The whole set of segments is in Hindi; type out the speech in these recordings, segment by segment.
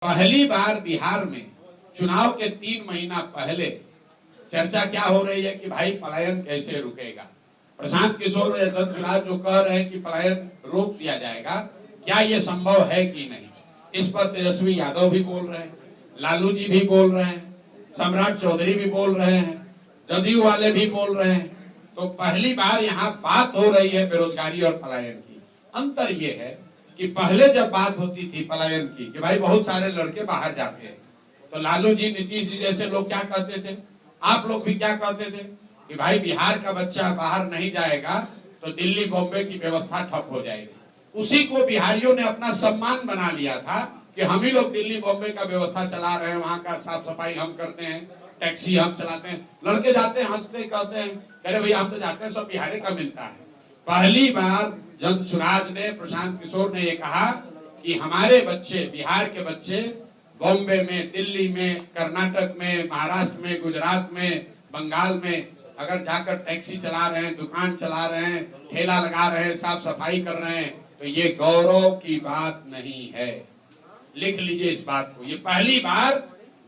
पहली बार बिहार में चुनाव के 3 महीना पहले चर्चा क्या हो रही है कि भाई पलायन कैसे रुकेगा। प्रशांत किशोर या दत्तराज जो कह रहे हैं कि पलायन रोक दिया जाएगा, क्या ये संभव है कि नहीं। इस पर तेजस्वी यादव भी बोल रहे हैं, लालू जी भी बोल रहे हैं, सम्राट चौधरी भी बोल रहे हैं, जदयू वाले भी बोल रहे हैं। तो पहली बार यहाँ बात हो रही है बेरोजगारी और पलायन की। अंतर ये है कि पहले जब बात होती थी पलायन की कि भाई बहुत सारे लड़के बाहर जाते हैं, तो लालू जी, नीतीश जी जैसे लोग क्या कहते थे, आप लोग भी क्या कहते थे कि भाई बिहार का बच्चा बाहर नहीं जाएगा तो दिल्ली बॉम्बे की व्यवस्था ठप हो जाएगी। उसी को बिहारियों ने अपना सम्मान बना लिया था कि हम ही लोग दिल्ली बॉम्बे का व्यवस्था चला रहे हैं, वहां का साफ सफाई हम करते हैं, टैक्सी हम चलाते हैं। लड़के जाते हैं, हंसते कहते हैं, कह रहे भैया हम तो जाते हैं, सब बिहारी का मिलता है। पहली बार जब सुराज ने, प्रशांत किशोर ने ये कहा कि हमारे बच्चे, बिहार के बच्चे बॉम्बे में, दिल्ली में, कर्नाटक में, महाराष्ट्र में, गुजरात में, बंगाल में अगर जाकर टैक्सी चला रहे हैं, दुकान चला रहे हैं, ठेला लगा रहे हैं, साफ सफाई कर रहे हैं, तो ये गौरव की बात नहीं है। लिख लीजिए इस बात को। ये पहली बार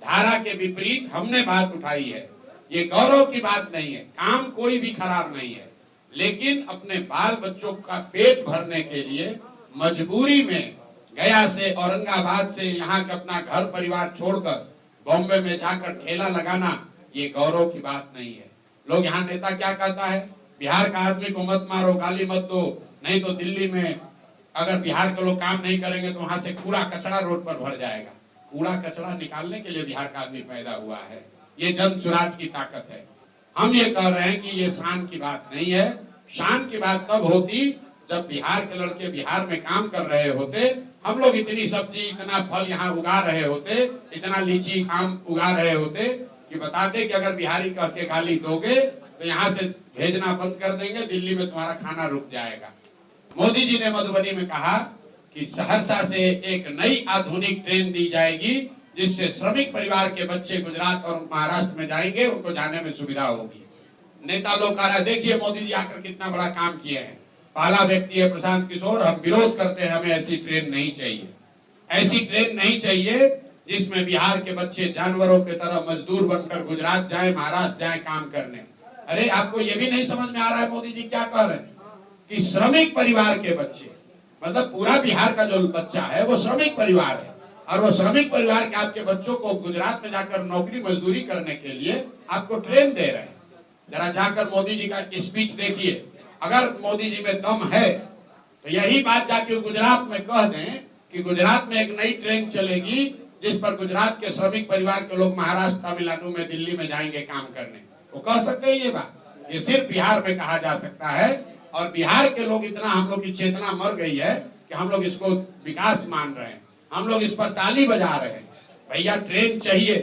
धारा के विपरीत हमने बात उठाई है। ये गौरव की बात नहीं है। काम कोई भी खराब नहीं है, लेकिन अपने बाल बच्चों का पेट भरने के लिए मजबूरी में गया से, औरंगाबाद से यहाँ का अपना घर परिवार छोड़कर बॉम्बे में जाकर ठेला लगाना, ये गौरव की बात नहीं है। लोग यहाँ नेता क्या कहता है, बिहार का आदमी को मत मारो, गाली मत दो, नहीं तो दिल्ली में अगर बिहार के लोग काम नहीं करेंगे तो वहां से कूड़ा कचरा रोड पर भर जाएगा। कूड़ा कचरा निकालने के लिए बिहार का आदमी पैदा हुआ है। ये जन स्वराज की ताकत है। हम ये कह रहे हैं कि ये शान की बात नहीं है। शान की बात तब होती जब बिहार के लड़के बिहार में काम कर रहे होते, हम लोग इतनी सब्जी, इतना फल यहाँ उगा रहे होते, इतना लीची आम उगा रहे होते कि बताते कि अगर बिहारी कह के गाली दोगे तो यहाँ से भेजना बंद कर देंगे, दिल्ली में तुम्हारा खाना रुक जाएगा। मोदी जी ने मधुबनी में कहा कि सहरसा से एक नई आधुनिक ट्रेन दी जाएगी जिससे श्रमिक परिवार के बच्चे गुजरात और महाराष्ट्र में जाएंगे, उनको जाने में सुविधा होगी। नेता लोग कह रहे हैं देखिए मोदी जी आकर कितना बड़ा काम किए हैं। पहला व्यक्ति है प्रशांत किशोर, हम विरोध करते हैं, हमें ऐसी ट्रेन नहीं चाहिए। ऐसी ट्रेन नहीं चाहिए जिसमें बिहार के बच्चे जानवरों की तरह मजदूर बनकर गुजरात जाए, महाराष्ट्र जाए काम करने। अरे आपको ये भी नहीं समझ में आ रहा है मोदी जी क्या कह रहे हैं कि श्रमिक परिवार के बच्चे, मतलब पूरा बिहार का जो बच्चा है वो श्रमिक परिवार है, और वो श्रमिक परिवार के आपके बच्चों को गुजरात में जाकर नौकरी मजदूरी करने के लिए आपको ट्रेन दे रहे हैं। जरा जाकर मोदी जी का स्पीच देखिए। अगर मोदी जी में दम है तो यही बात जाके गुजरात में कह दें कि गुजरात में एक नई ट्रेन चलेगी जिस पर गुजरात के श्रमिक परिवार के लोग महाराष्ट्र, तमिलनाडु में, दिल्ली में जाएंगे काम करने। वो कह सकते हैं ये बात? ये सिर्फ बिहार में कहा जा सकता है। और बिहार के लोग, इतना हम लोग की चेतना मर गई है कि हम लोग इसको विकास मान रहे हैं, हम लोग इस पर ताली बजा रहे हैं। भैया ट्रेन चाहिए,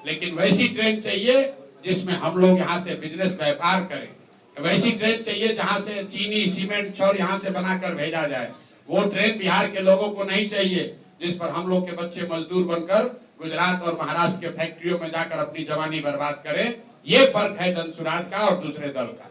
लेकिन वैसी ट्रेन चाहिए जिसमें हम लोग यहाँ से बिजनेस व्यापार करें। वैसी ट्रेन चाहिए जहां से चीनी, सीमेंट, छड़ यहाँ से बनाकर भेजा जाए। वो ट्रेन बिहार के लोगों को नहीं चाहिए जिस पर हम लोग के बच्चे मजदूर बनकर गुजरात और महाराष्ट्र के फैक्ट्रियों में जाकर अपनी जवानी बर्बाद करें। ये फर्क है जन स्वराज का और दूसरे दल का।